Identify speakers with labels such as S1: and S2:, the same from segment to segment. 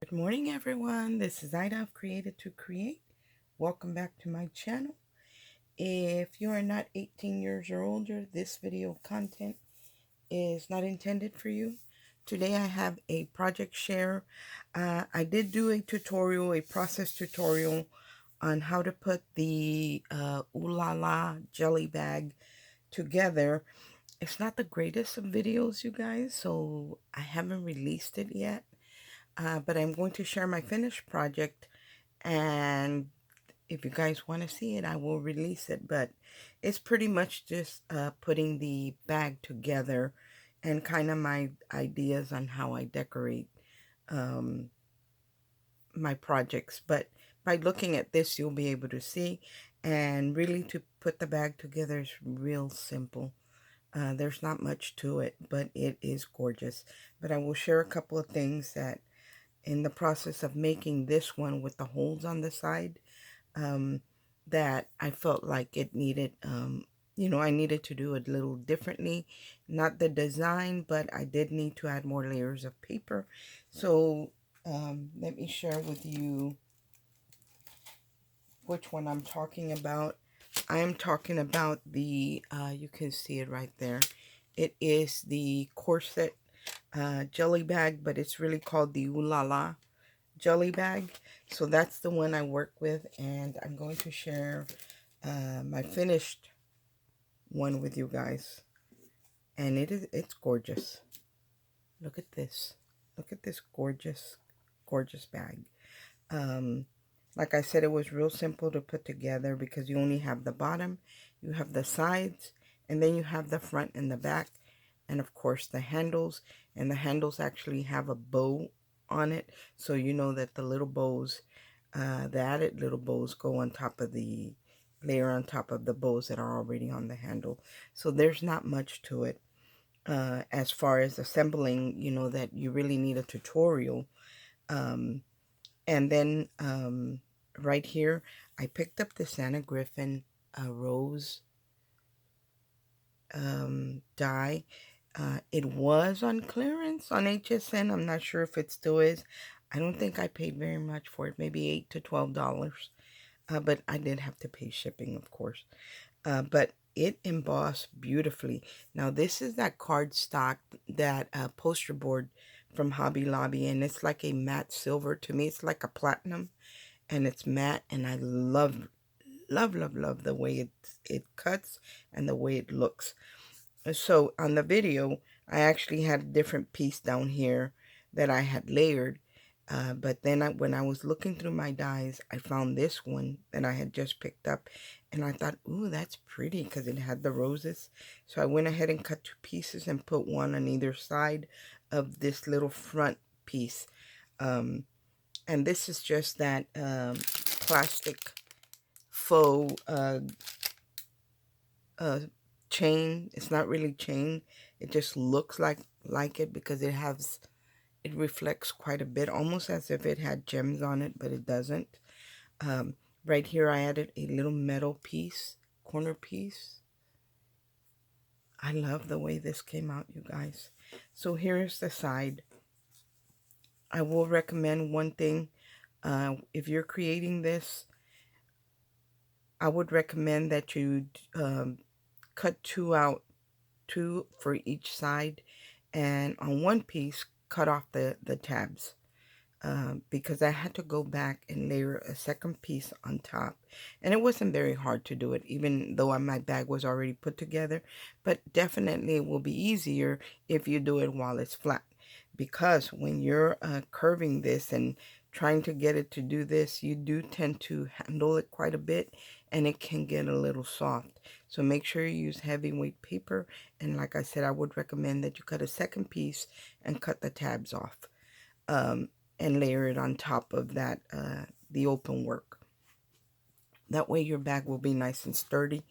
S1: Good morning, everyone. This is Ida of Created to Create. Welcome back to my channel. If you are not 18 years or older, this video content is not intended for you. Today I have a project share. I did do a tutorial, a process tutorial on how to put the Ooh La La jelly bag together. It's not the greatest of videos, you guys, so I haven't released it yet. But I'm going to share my finished project, and if you guys want to see it, I will release it. But it's pretty much just putting the bag together and kind of my ideas on how I decorate um, my projects. But by looking at this, you'll be able to see. And really, to put the bag together is real simple. There's not much to it, but it is gorgeous. But I will share a couple of things that in the process of making this one with the holes on the side, um, that I felt like it needed, I needed to do it a little differently. Not the design, but I did need to add more layers of paper. So let me share with you which one I'm talking about. I am talking about the, you can see it right there. It is the corset jelly bag, but it's really called the Ooh La La jelly bag. So that's the one I work with, and I'm going to share my finished one with you guys. And it's gorgeous. Look at this. Look at this gorgeous bag. Um, like I said, it was real simple to put together because you only have the bottom, you have the sides, and then you have the front and the back, and of course the handles. And the handles actually have a bow on it, so you know that the little bows, the added little bows go on top of the layer on top of the bows that are already on the handle. So there's not much to it as far as assembling, that you really need a tutorial. Um, and then right here, I picked up the Santa Griffin rose die. It was on clearance on HSN. I'm not sure if it still is. I don't think I paid very much for it, maybe $8 to $12. But I did have to pay shipping, of course. But it embossed beautifully. Now, this is that cardstock, that poster board from Hobby Lobby, and it's like a matte silver. To me, it's like a platinum, and it's matte, and I love the way it cuts and the way it looks. So on the video, I actually had a different piece down here that I had layered. But then when I was looking through my dies, I found this one that I had just picked up. And I thought, ooh, that's pretty because it had the roses. So I went ahead and cut two pieces and put one on either side of this little front piece. And this is just that plastic faux chain. It's not really chain. It just looks like it because it reflects quite a bit, almost as if it had gems on it, but it doesn't. Right here, I added a little metal piece, corner piece. I love the way this came out, you guys. So here's the side. I will recommend one thing. If you're creating this, I would recommend that you cut two out, two for each side, and on one piece cut off the tabs, because I had to go back and layer a second piece on top, and it wasn't very hard to do it, even though my bag was already put together. But definitely it will be easier if you do it while it's flat, because when you're curving this and trying to get it to do this, you do tend to handle it quite a bit, and it can get a little soft. So make sure you use heavyweight paper, and like I said, I would recommend that you cut a second piece and cut the tabs off, and layer it on top of that, the open work. That way your bag will be nice and sturdy.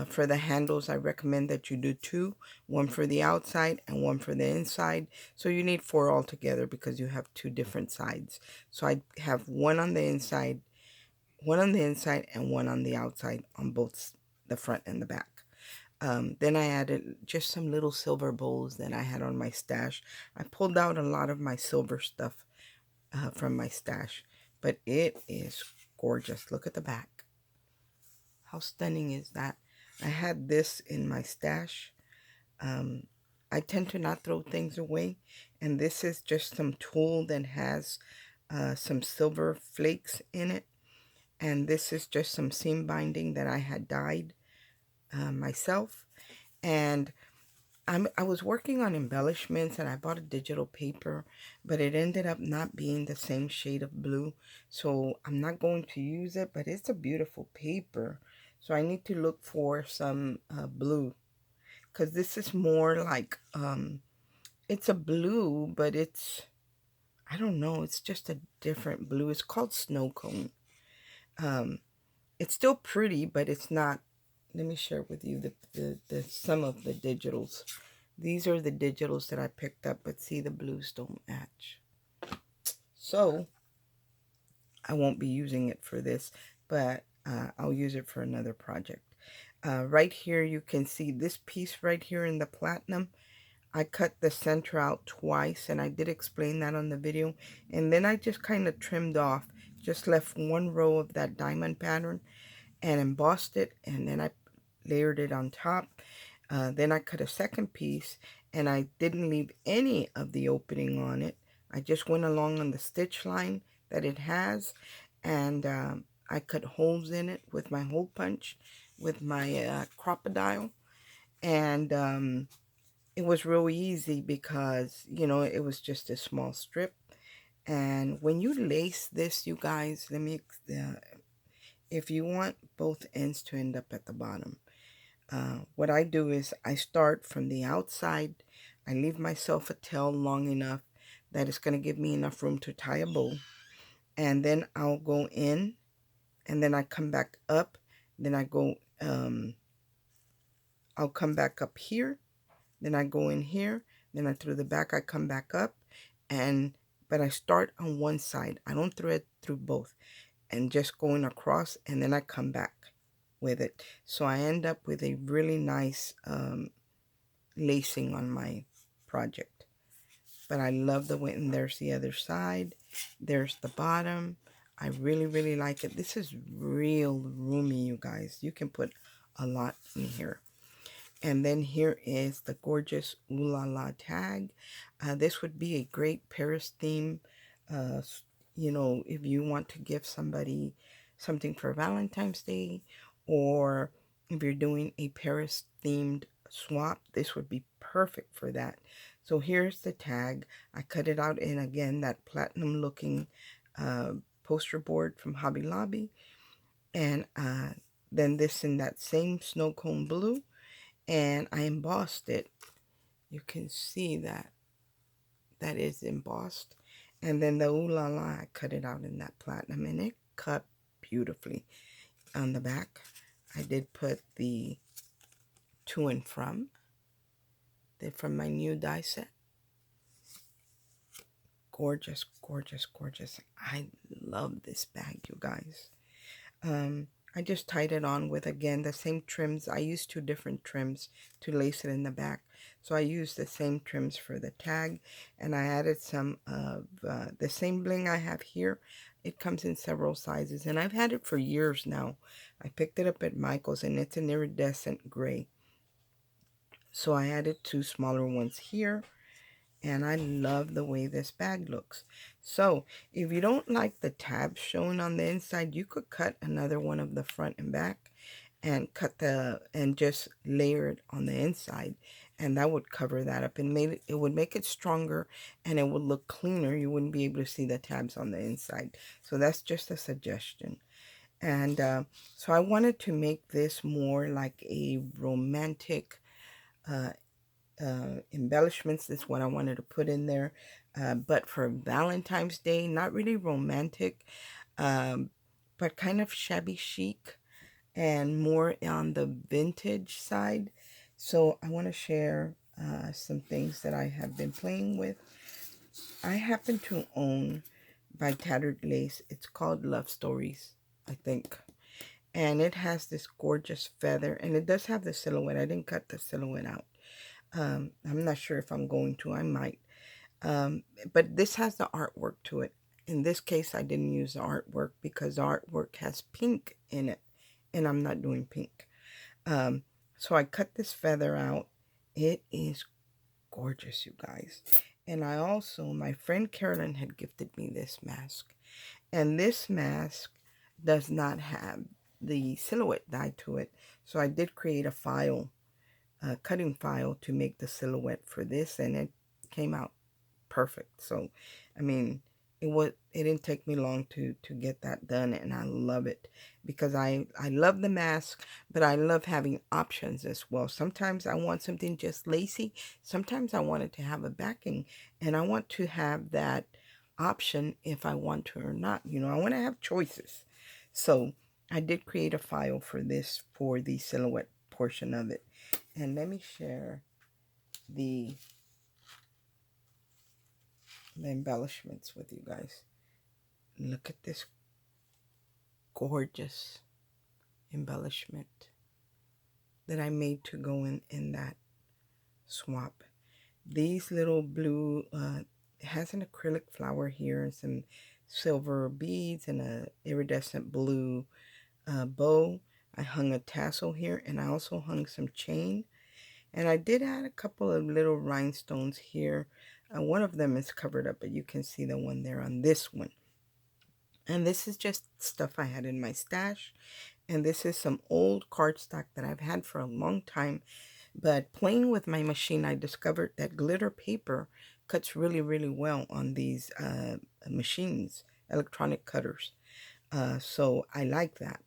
S1: For the handles, I recommend that you do two, one for the outside and one for the inside. So you need four altogether because you have two different sides. So I have one on the inside, and one on the outside on both the front and the back. Then I added just some little silver bowls that I had on my stash. I pulled out a lot of my silver stuff from my stash. But it is gorgeous. Look at the back. How stunning is that? I had this in my stash. Um, I tend to not throw things away. And this is just some tulle that has some silver flakes in it. And this is just some seam binding that I had dyed myself. And I was working on embellishments and I bought a digital paper, but it ended up not being the same shade of blue. So I'm not going to use it, but it's a beautiful paper. So I need to look for some blue, because this is more like, it's a blue, but it's, I don't know, it's just a different blue. It's called snow cone. Um, it's still pretty, but it's not. Let me share with you the some of the digitals. These are the digitals that I picked up, but see, the blues don't match. So I won't be using it for this, but I'll use it for another project. Right here, you can see this piece right here in the platinum. I cut the center out twice, and I did explain that on the video. And then I just kind of trimmed off, just left one row of that diamond pattern and embossed it, and then I layered it on top. Then I cut a second piece, and I didn't leave any of the opening on it. I just went along on the stitch line that it has, and I cut holes in it with my hole punch, with my crocodile, and it was real easy because, you know, it was just a small strip. And when you lace this, you guys, let me, if you want both ends to end up at the bottom, what I do is I start from the outside. I leave myself a tail long enough that it's going to give me enough room to tie a bow. And then I'll go in, and then I come back up. Then I go, I'll come back up here. Then I go in here. Then I through the back, I come back up. But I start on one side. I don't thread through both. And just going across, and then I come back with it. So I end up with a really nice lacing on my project. But I love the way, and there's the other side. There's the bottom. I really, really like it. This is real roomy, you guys. You can put a lot in here. And then here is the gorgeous Ooh La La tag. This would be a great Paris theme. You know, if you want to give somebody something for Valentine's Day, or if you're doing a Paris themed swap, this would be perfect for that. So here's the tag. I cut it out in, again, that platinum looking poster board from Hobby Lobby. And then this in that same snow cone blue. And I embossed it. You can see that is embossed. And then the Ooh La La, I cut it out in that platinum, and it cut beautifully. On the back, I did put the to and from. They're from my new die set. Gorgeous, gorgeous, gorgeous. I love this bag, you guys. I just tied it on with, again, the same trims. I used two different trims to lace it in the back. So I used the same trims for the tag, and I added some of the same bling I have here. It comes in several sizes, and I've had it for years now. I picked it up at Michael's, and it's an iridescent gray. So I added two smaller ones here. And I love the way this bag looks. So if you don't like the tabs shown on the inside, you could cut another one of the front and back and and just layer it on the inside, and that would cover that up and it would make it stronger, and it would look cleaner. You wouldn't be able to see the tabs on the inside. So that's just a suggestion. And so I wanted to make this more like a romantic embellishments. That's what I wanted to put in there. But for Valentine's Day, not really romantic, but kind of shabby chic and more on the vintage side. So I want to share some things that I have been playing with. I happen to own by Tattered Lace. It's called Love Stories, I think. And it has this gorgeous feather, and it does have the silhouette. I didn't cut the silhouette out. I'm not sure if I'm going to. I might. But this has the artwork to it. In this case, I didn't use the artwork because the artwork has pink in it, and I'm not doing pink. Um, so I cut this feather out. It is gorgeous, you guys. And I also, my friend Carolyn had gifted me this mask. And this mask does not have the silhouette dye to it. So I did create a file, a cutting file to make the silhouette for this, and it came out perfect. So, I mean, it didn't take me long to get that done, and I love it because I love the mask, but I love having options as well. Sometimes I want something just lacy. Sometimes I want it to have a backing, and I want to have that option if I want to or not. You know, I want to have choices. So I did create a file for this for the silhouette portion of it. And let me share the embellishments with you guys. Look at this gorgeous embellishment that I made to go in that swap. These little blue, it has an acrylic flower here and some silver beads and a iridescent blue bow. I hung a tassel here, and I also hung some chain. And I did add a couple of little rhinestones here. One of them is covered up, but you can see the one there on this one. And this is just stuff I had in my stash. And this is some old cardstock that I've had for a long time. But playing with my machine, I discovered that glitter paper cuts really, really well on these machines, electronic cutters. So I like that.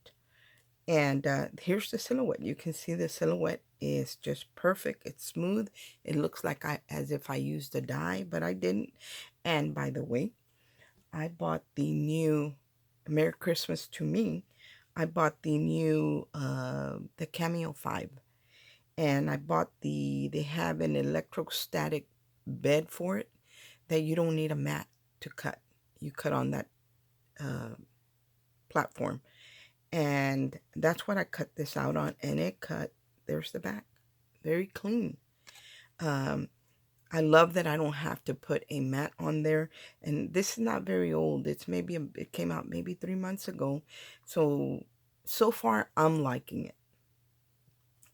S1: And here's the silhouette. You can see the silhouette is just perfect. It's smooth. It looks like as if I used a dye, but I didn't. And by the way, I bought the new Merry Christmas to me. I bought the new the Cameo 5. And I bought they have an electrostatic bed for it that you don't need a mat to cut. You cut on that platform. And that's what I cut this out on. And it cut, there's the back, very clean. I love that I don't have to put a mat on there. And this is not very old. It's maybe, it came out maybe 3 months ago. So far, I'm liking it.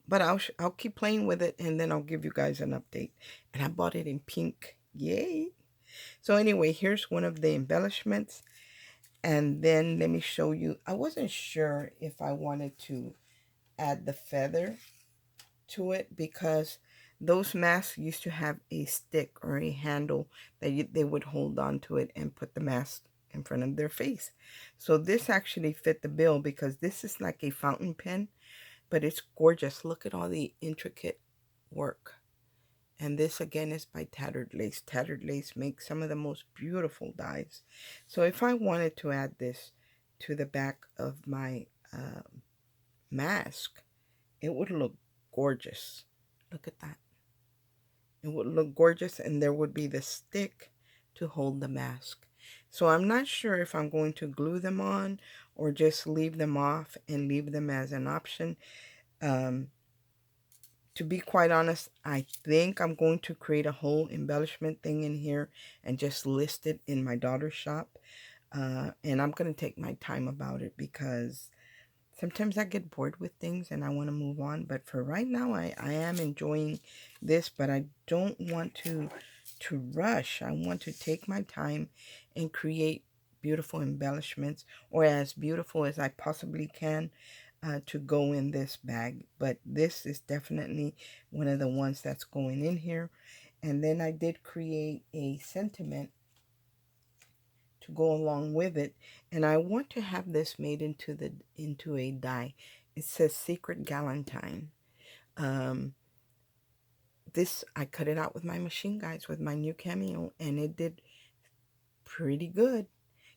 S1: But I'll keep playing with it, and then I'll give you guys an update. And I bought it in pink. Yay! So anyway, here's one of the embellishments. And then let me show you. I wasn't sure if I wanted to add the feather to it because those masks used to have a stick or a handle that they would hold on to it and put the mask in front of their face. So this actually fit the bill because this is like a fountain pen, but it's gorgeous. Look at all the intricate work. And this again is by Tattered Lace. Tattered Lace makes some of the most beautiful dies. So if I wanted to add this to the back of my mask, it would look gorgeous. Look at that. It would look gorgeous, and there would be the stick to hold the mask. So I'm not sure if I'm going to glue them on or just leave them off and leave them as an option. To be quite honest, I think I'm going to create a whole embellishment thing in here and just list it in my daughter's shop. And I'm going to take my time about it because sometimes I get bored with things and I want to move on. But for right now, I am enjoying this, but I don't want to rush. I want to take my time and create beautiful embellishments, or as beautiful as I possibly can, to go in this bag. But this is definitely one of the ones that's going in here. And then I did create a sentiment to go along with it, and I want to have this made into a die. It says Secret Galentine. This, I cut it out with my machine, guys, with my new Cameo, and it did pretty good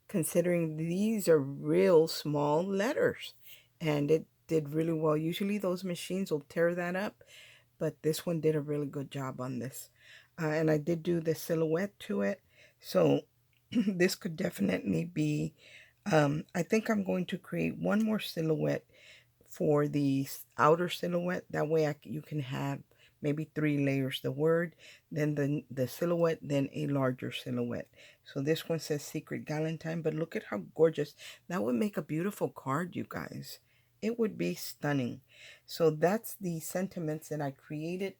S1: considering these are real small letters, and it did really well. Usually those machines will tear that up, but this one did a really good job on this. And I did do the silhouette to it, so this could definitely be, I think I'm going to create one more silhouette for the outer silhouette. That way you can have maybe 3 layers the word, then the silhouette, then a larger silhouette. So this one says Secret Galentine, but look at how gorgeous. That would make a beautiful card, you guys. It would be stunning. So that's the sentiments that I created,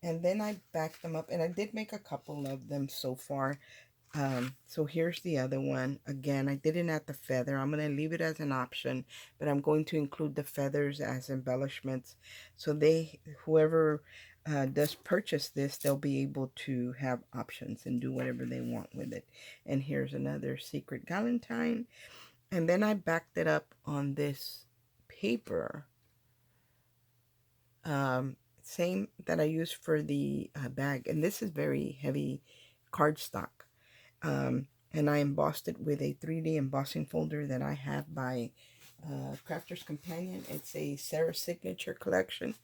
S1: and then I backed them up, and I did make a couple of them so far. So here's the other one. Again, I didn't add the feather. I'm going to leave it as an option, but I'm going to include the feathers as embellishments. So whoever does purchase this, they'll be able to have options and do whatever they want with it. And here's another Secret Galentine. And then I backed it up on this paper. Same that I used for the bag. And this is very heavy cardstock. And I embossed it with a 3D embossing folder that I have by Crafter's Companion. It's a Sarah Signature collection,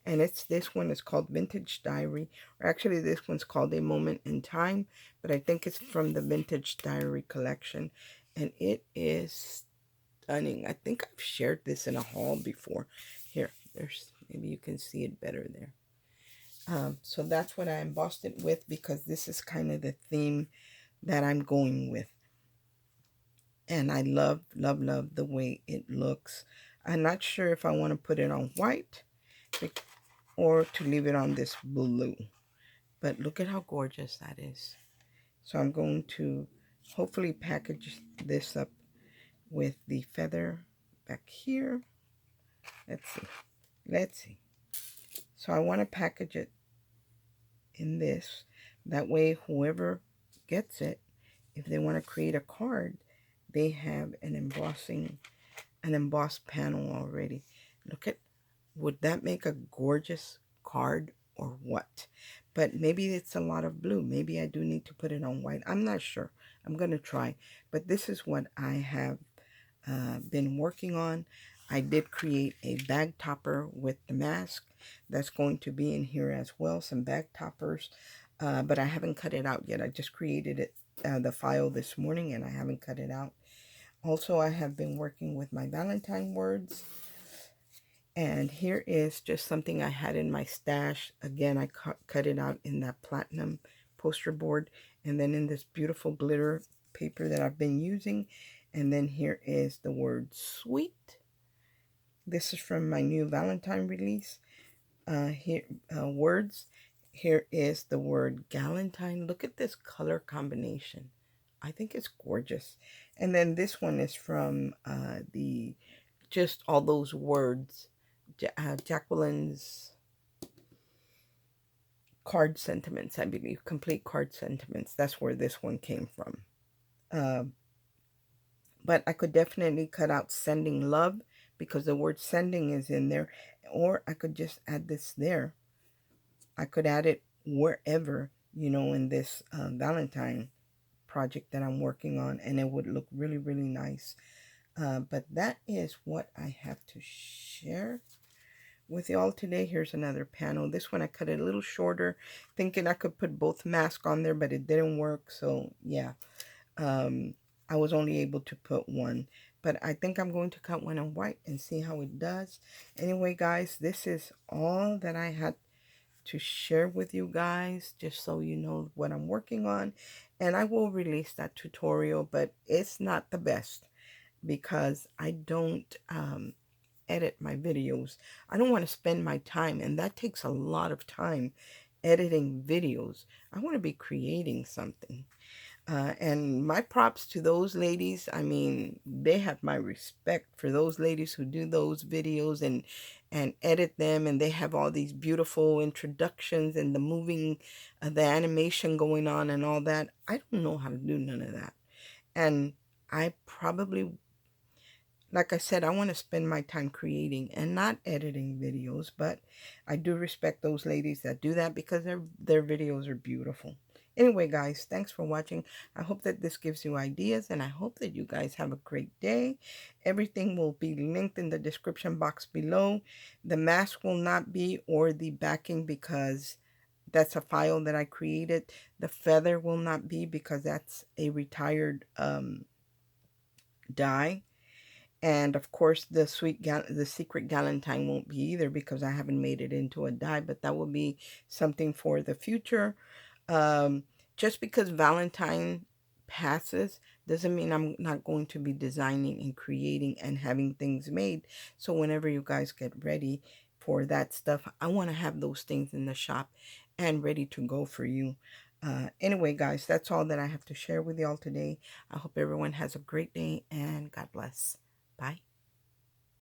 S1: and this one is called Vintage Diary, or actually this one's called A Moment in Time, but I think it's from the Vintage Diary collection, and it is stunning. I think I've shared this in a haul before. Here, maybe you can see it better there. So that's what I embossed it with, because this is kind of the theme that I'm going with. And I love, love, love the way it looks. I'm not sure if I want to put it on white or to leave it on this blue. But look at how gorgeous that is. So I'm going to hopefully package this up with the feather back here. Let's see. Let's see. So I want to package it in this. That way, whoever gets it, if they want to create a card, they have an embossed panel already. Look at, would that make a gorgeous card or what? But maybe it's a lot of blue. Maybe I do need to put it on white. I'm not sure. I'm going to try. But this is what I have been working on. I did create a bag topper with the mask. That's going to be in here as well. Some bag toppers. But I haven't cut it out yet. I just created it, the file this morning, and I haven't cut it out. Also, I have been working with my Valentine words. And here is just something I had in my stash. Again, I cut it out in that platinum poster board. And then in this beautiful glitter paper that I've been using. And then here is the word sweet. This is from my new Valentine release. Words. Here is the word Galentine. Look at this color combination. I think it's gorgeous. And then this one is from just all those words. Jacqueline's card sentiments, I believe. Complete card sentiments. That's where this one came from. But I could definitely cut out sending love, because the word sending is in there. Or I could just add this there. I could add it wherever, in this Valentine project that I'm working on, and it would look really, really nice. But that is what I have to share with y'all today. Here's another panel. This one I cut it a little shorter, thinking I could put both masks on there, but it didn't work. So yeah, I was only able to put one, but I think I'm going to cut one in white and see how it does. Anyway, guys, this is all that I had to share with you guys, just so you know what I'm working on. And I will release that tutorial, but it's not the best because I don't edit my videos. I don't want to spend my time, and that takes a lot of time, editing videos. I want to be creating something. And my props to those ladies. I mean, they have my respect for those ladies who do those videos and edit them, and they have all these beautiful introductions and the moving, the animation going on and all that. I don't know how to do none of that. And I probably, like I said, I want to spend my time creating and not editing videos, but I do respect those ladies that do that because their videos are beautiful. Anyway, guys, thanks for watching. I hope that this gives you ideas, and I hope that you guys have a great day. Everything will be linked in the description box below. The mask will not be, or the backing, because that's a file that I created. The feather will not be because that's a retired die. And of course, the secret Galentine won't be either because I haven't made it into a die, but that will be something for the future. Um, just because Valentine passes doesn't mean I'm not going to be designing and creating and having things made. So whenever you guys get ready for that stuff, I want to have those things in the shop and ready to go for you. Anyway, guys, that's all that I have to share with y'all today. I hope everyone has a great day and God bless. Bye.